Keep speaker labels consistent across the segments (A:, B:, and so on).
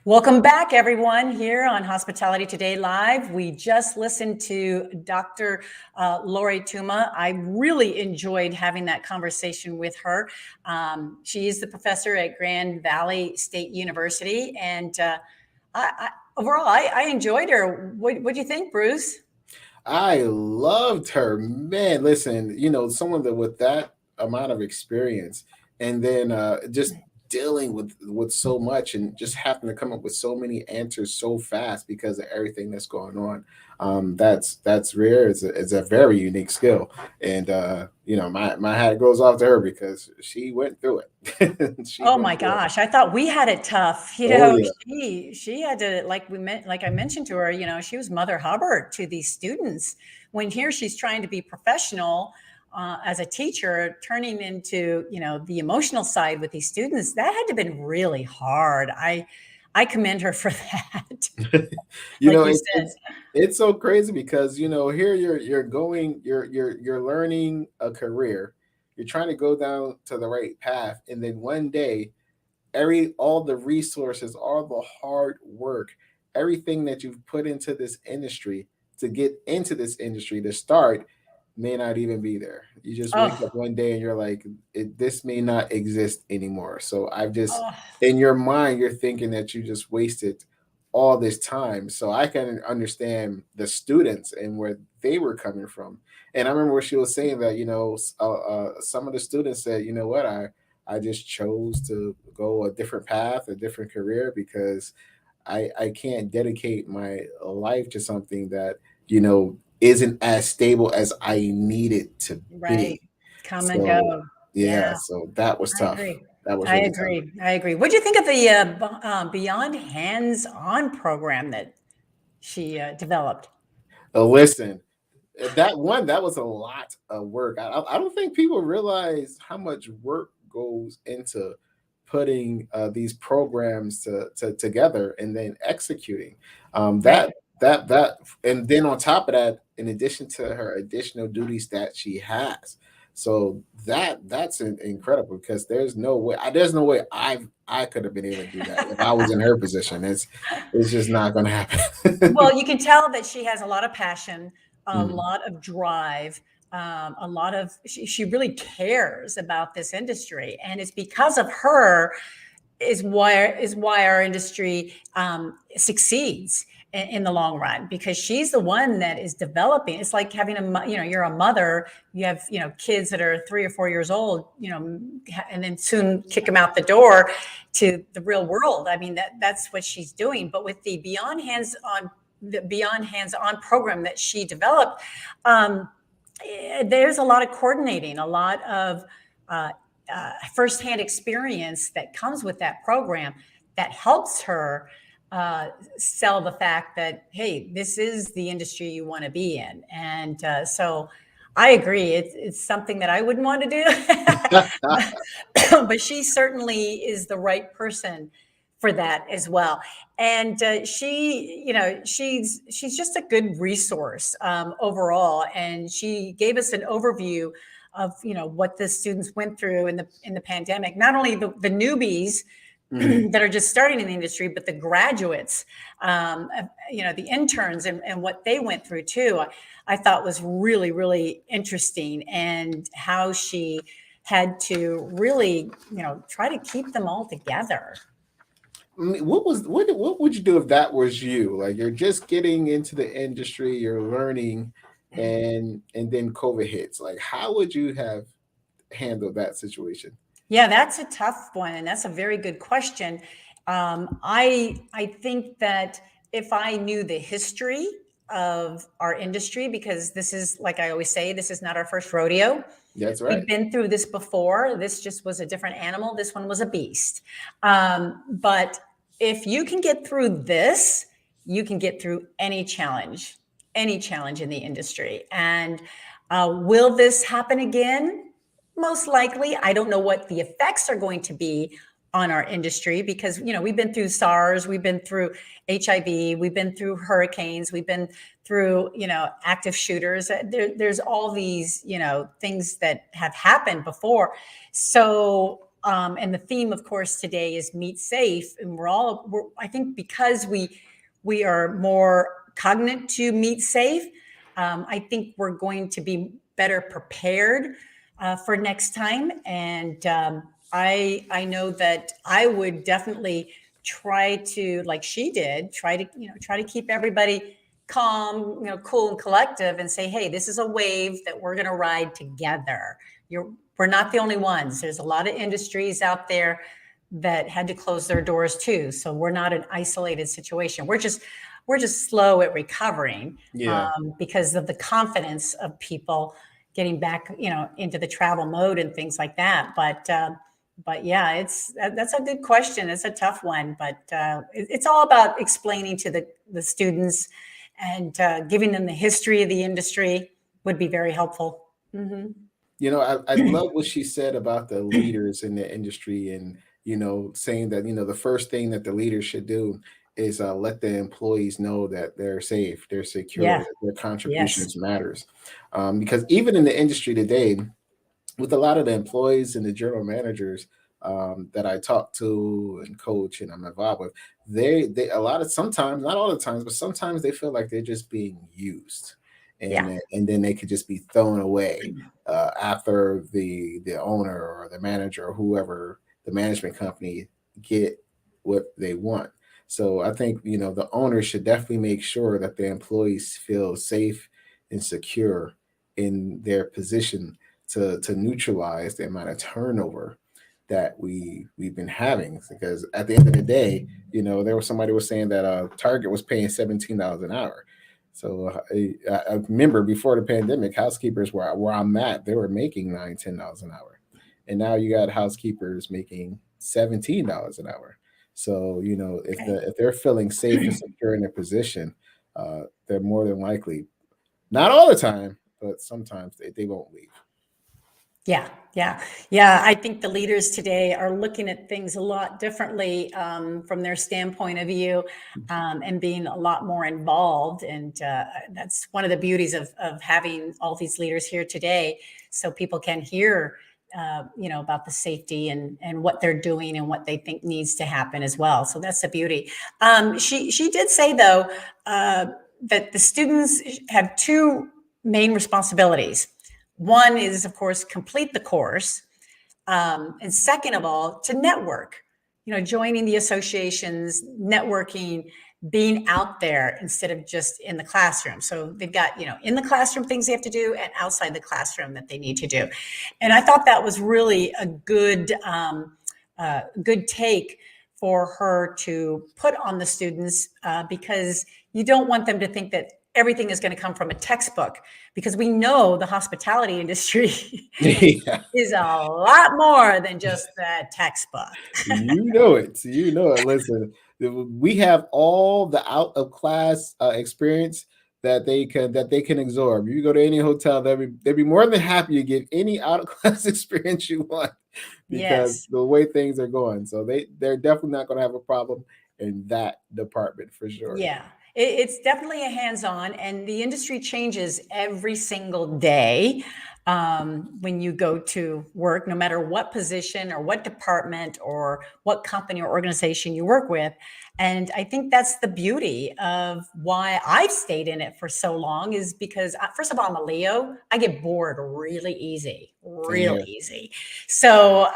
A: Welcome back, everyone, here on Hospitality Today Live. We just listened to Dr. Lorie Tuma. I really enjoyed having that conversation with her. She is the professor at Grand Valley State University, and overall, I enjoyed her. What do you think, Bruce?
B: I loved her. Man, listen, someone that with that amount of experience and then just dealing with so much and just having to come up with so many answers so fast because of everything that's going on. That's rare. It's a very unique skill. And my hat goes off to her because she went through it. She
A: Oh
B: went
A: my
B: through it.
A: gosh, I thought we had it tough.
B: Oh yeah.
A: She had to, like I mentioned to her, she was Mother Hubbard to these students. When here she's trying to be professional as a teacher, turning into, the emotional side with these students, that had to have been really hard. I commend her for that.
B: you
A: Like
B: know
A: you
B: it,
A: said.
B: it's so crazy because here you're learning a career, you're trying to go down to the right path, and then one day all the resources, all the hard work, everything that you've put into this industry to get into this industry to start may not even be there. You just wake
A: Oh,
B: up one day and you're like, this may not exist anymore. So I've just,
A: oh,
B: in your mind, you're thinking that you just wasted all this time. So I can understand the students and where they were coming from. And I remember where she was saying that, some of the students said, you know what, I just chose to go a different path, a different career because I can't dedicate my life to something that, isn't as stable as I need it to
A: right.
B: be.
A: Come and
B: So
A: go.
B: yeah,
A: Yeah.
B: so that was
A: I
B: tough.
A: agree.
B: That was
A: I
B: really tough.
A: agree. I agree. What do you think of the Beyond Hands-On program that she developed?
B: Listen, that was a lot of work. I don't think people realize how much work goes into putting these programs together and then executing
A: Right.
B: that and then on top of that, in addition to her additional duties that she has, so that's incredible because there's no way I could have been able to do that if I was in her position. It's just not going to happen.
A: Well, you can tell that she has a lot of passion, a
B: Mhm.
A: lot of drive, a lot of, she really cares about this industry. And it's because of her is why our industry succeeds in the long run, because she's the one that is developing. It's like having you're a mother, you have, kids that are 3 or 4 years old, and then soon kick them out the door to the real world. I mean, that's what she's doing. But with the Beyond Hands-On program that she developed, there's a lot of coordinating, a lot of uh, firsthand experience that comes with that program that helps her sell the fact that, hey, this is the industry you want to be in. And so I agree. It's something that I wouldn't want to do, but she certainly is the right person for that as well. And she's just a good resource overall. And she gave us an overview of what the students went through in the pandemic. Not only the newbies
B: Mhm.
A: that are just starting in the industry, but the graduates, the interns and what they went through too. I thought was really, really interesting, and how she had to really, try to keep them all together.
B: What would you do if that was you? Like you're just getting into the industry, you're learning, and then COVID hits. Like how would you have handled that situation?
A: Yeah, that's a tough one, and that's a very good question. I think that if I knew the history of our industry, because this is, like I always say, this is not our first rodeo.
B: That's
A: We've
B: right.
A: been through this before. This just was a different animal. This one was a beast. But if you can get through this, you can get through any challenge in the industry. And will this happen again? Most likely. I don't know what the effects are going to be on our industry, because we've been through SARS, we've been through HIV, we've been through hurricanes, we've been through active shooters. There's all these things that have happened before. So And the theme, of course, today is meet safe. And I think because we are more cognate to meet safe, I think we're going to be better prepared for next time. And I know that I would definitely try to, like she did, try to keep everybody calm, cool and collective, and say, hey, this is a wave that we're going to ride together. We're not the only ones. There's a lot of industries out there that had to close their doors too. So we're not an isolated situation. We're just slow at recovering, because of the confidence of people getting back, into the travel mode and things like that. But yeah, that's a good question. It's a tough one, but it's all about explaining to the students and giving them the history of the industry would be very helpful. Mm-hmm.
B: I love what she said about the leaders in the industry, and saying that the first thing that the leaders should do is let the employees know that they're safe, they're secure,
A: Yeah.
B: that their
A: Yes.
B: contributions matters. Because even in the industry today, with a lot of the employees and the general managers that I talk to and coach and I'm involved with, they a lot of sometimes, not all the times, but sometimes they feel like they're just being used,
A: Yeah.
B: and then they could just be thrown away after the owner or the manager or whoever, the management company, get what they want. So I think the owner should definitely make sure that the employees feel safe and secure in their position to neutralize the amount of turnover that we've been having. Because at the end of the day, there was somebody was saying that Target was paying $17 an hour. So I remember before the pandemic, housekeepers where I'm at, they were making $9, $10 an hour, and now you got housekeepers making $17 an hour. So if they're feeling safe and secure in their position, they're more than likely, not all the time, but sometimes they won't leave.
A: Yeah, yeah, yeah. I think the leaders today are looking at things a lot differently from their standpoint of view, and being a lot more involved. And that's one of the beauties of having all these leaders here today, so people can hear, about the safety and what they're doing and what they think needs to happen as well. So that's the beauty. She did say though that the students have two main responsibilities. One is, of course, complete the course. And second of all, to network, joining the associations, networking, being out there instead of just in the classroom. So they've got, in the classroom things they have to do and outside the classroom that they need to do. And I thought that was really a good take for her to put on the students, because you don't want them to think that everything is going to come from a textbook, because we know the hospitality industry
B: Yeah.
A: is a lot more than just that textbook.
B: You know it. Listen, we have all the out of class experience that they can absorb. You go to any hotel, they'd be more than happy to give any out of class experience you want, because
A: Yes.
B: the way things are going. So they're definitely not going to have a problem in that department for sure.
A: Yeah, it's definitely a hands-on, and the industry changes every single day. When you go to work, no matter what position or what department or what company or organization you work with. And I think that's the beauty of why I've stayed in it for so long, is because first of all, I'm a Leo. I get bored really easy,
B: Same
A: real
B: here.
A: easy. So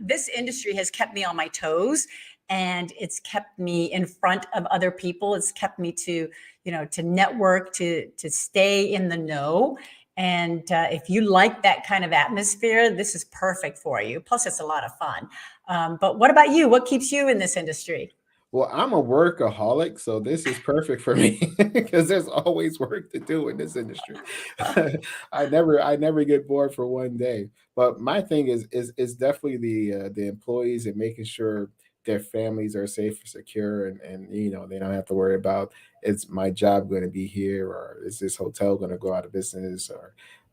A: this industry has kept me on my toes, and it's kept me in front of other people. It's kept me to network, to stay in the know. And if you like that kind of atmosphere, this is perfect for you. Plus, it's a lot of fun. But what about you? What keeps you in this industry?
B: Well, I'm a workaholic, so this is perfect for me because there's always work to do in this industry. I never get bored for one day. But my thing is definitely the employees and making sure their families are safe and secure, and they don't have to worry about, is my job going to be here, or is this hotel going to go out of business,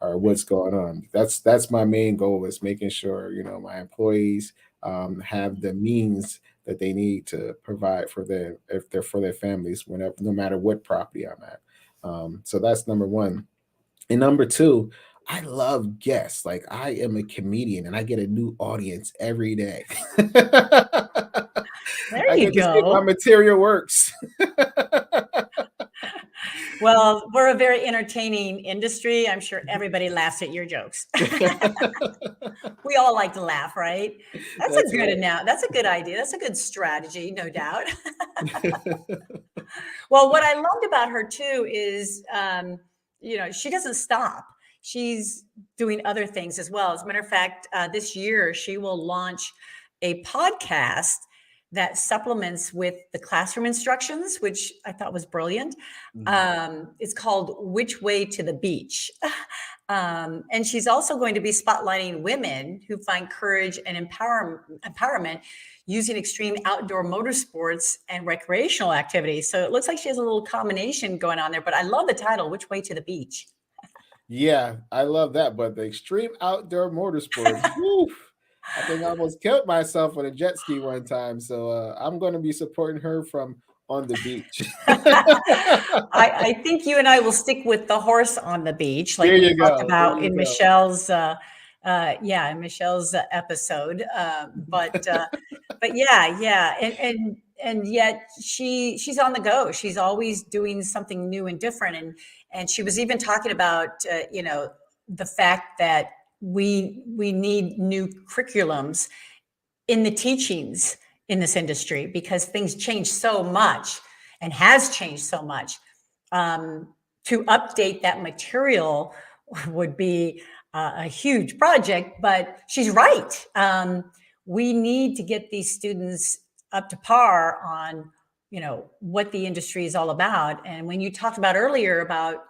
B: or what's going on. That's my main goal, is making sure my employees have the means that they need to provide for their families, whenever, no matter what property I'm at. So that's number one. And number two, I love guests. Like I am a comedian and I get a new audience every day.
A: There
B: I
A: you
B: get to see my
A: go.
B: material works.
A: Well, we're a very entertaining industry. I'm sure everybody laughs at your jokes. We all like to laugh, right?
B: That's right.
A: That's a good idea. That's a good strategy, no doubt. Well, what I loved about her too is, she doesn't stop. She's doing other things as well. As a matter of fact, this year she will launch a podcast that supplements with the classroom instructions, which I thought was brilliant.
B: Mhm.
A: It's called "Which Way to the Beach." And she's also going to be spotlighting women who find courage and empowerment using extreme outdoor motorsports and recreational activities. So it looks like she has a little combination going on there, but I love the title, Which Way to the Beach?
B: Yeah, I love that. But the extreme outdoor motorsports, whew, I think I almost killed myself on a jet ski one time. So I'm going to be supporting her from on the beach.
A: I think you and I will stick with the horse on the beach,
B: There
A: like we
B: you
A: talked
B: go. There
A: about
B: you
A: in
B: go.
A: Michelle's episode. But yeah, and yet she's on the go. She's always doing something new and different, and she was even talking about the fact that we need new curriculums in the teachings in this industry because things change so much and has changed so much. To update that material would be a huge project, but she's right. We need to get these students up to par on what the industry is all about. And when you talked about earlier about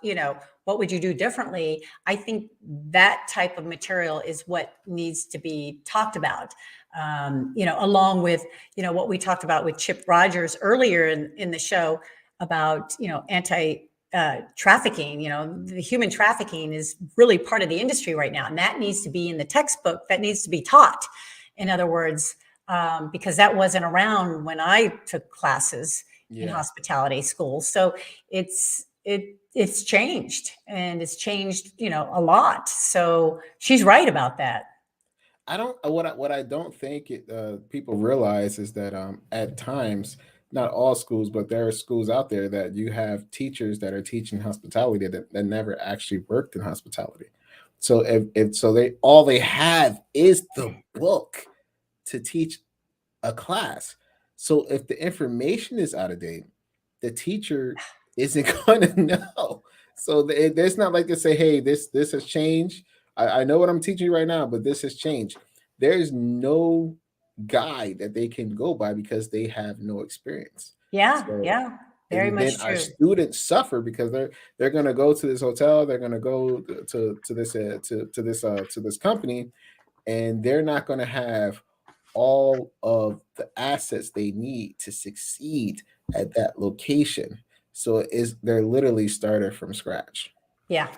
A: what would you do differently, I think that type of material is what needs to be talked about. Along with what we talked about with Chip Rogers earlier in the show about anti trafficking. The human trafficking is really part of the industry right now, and that needs to be in the textbook. That needs to be taught. In other words, because that wasn't around when I took classes in
B: Yeah.
A: hospitality school. So it's changed, and it's changed a lot. So she's right about that.
B: I don't what I don't think people realize is that at times, not all schools, but there are schools out there that you have teachers that are teaching hospitality that never actually worked in hospitality. So if so they all they have is the book to teach a class. So if the information is out of date, the teacher isn't going to know. So it's not like they say, "Hey, this has changed. I know what I'm teaching you right now, but this has changed." There's no guide that they can go by because they have no experience.
A: Yeah,
B: So
A: yeah, very
B: and then
A: much
B: our
A: true.
B: students suffer because they're going to go to this hotel, they're going to go to this company, and they're not going to have all of the assets they need to succeed at that location. So they're literally started from scratch.
A: Yeah,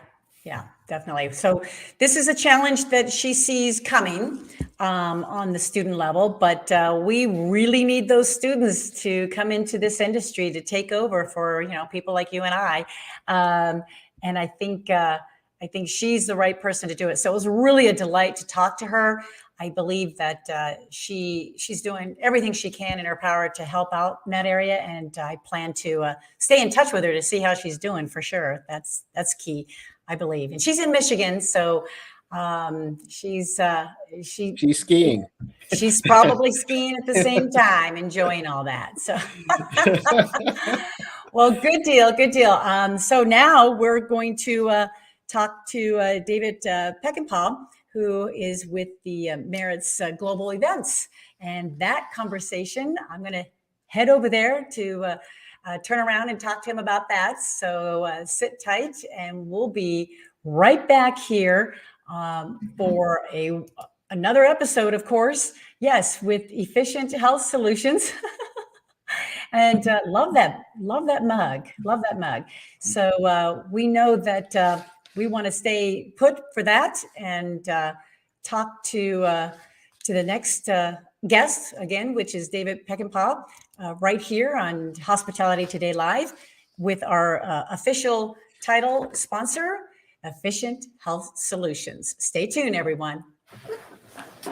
A: yeah, definitely. So this is a challenge that she sees coming on the student level, but we really need those students to come into this industry to take over for people like you and I. And I think she's the right person to do it. So it was really a delight to talk to her. I believe that she's doing everything she can in her power to help out in that area, and I plan to stay in touch with her to see how she's doing for sure. That's key, I believe. And she's in Michigan, so she's she
B: She's skiing.
A: she's probably skiing at the same time, enjoying all that. So, well, good deal, good deal. So now we're going to talk to David Peckinpah, who is with the Merritt's Global Events. And that conversation, I'm going to head over there to turn around and talk to him about that. So sit tight, and we'll be right back here for another episode, of course. Yes, with Efficient Health Solutions. And love that mug. So we know that we want to stay put for that and talk to the next guest again, which is David Peckinpah, right here on Hospitality Today Live with our official title sponsor, Efficient Health Solutions. Stay tuned, everyone.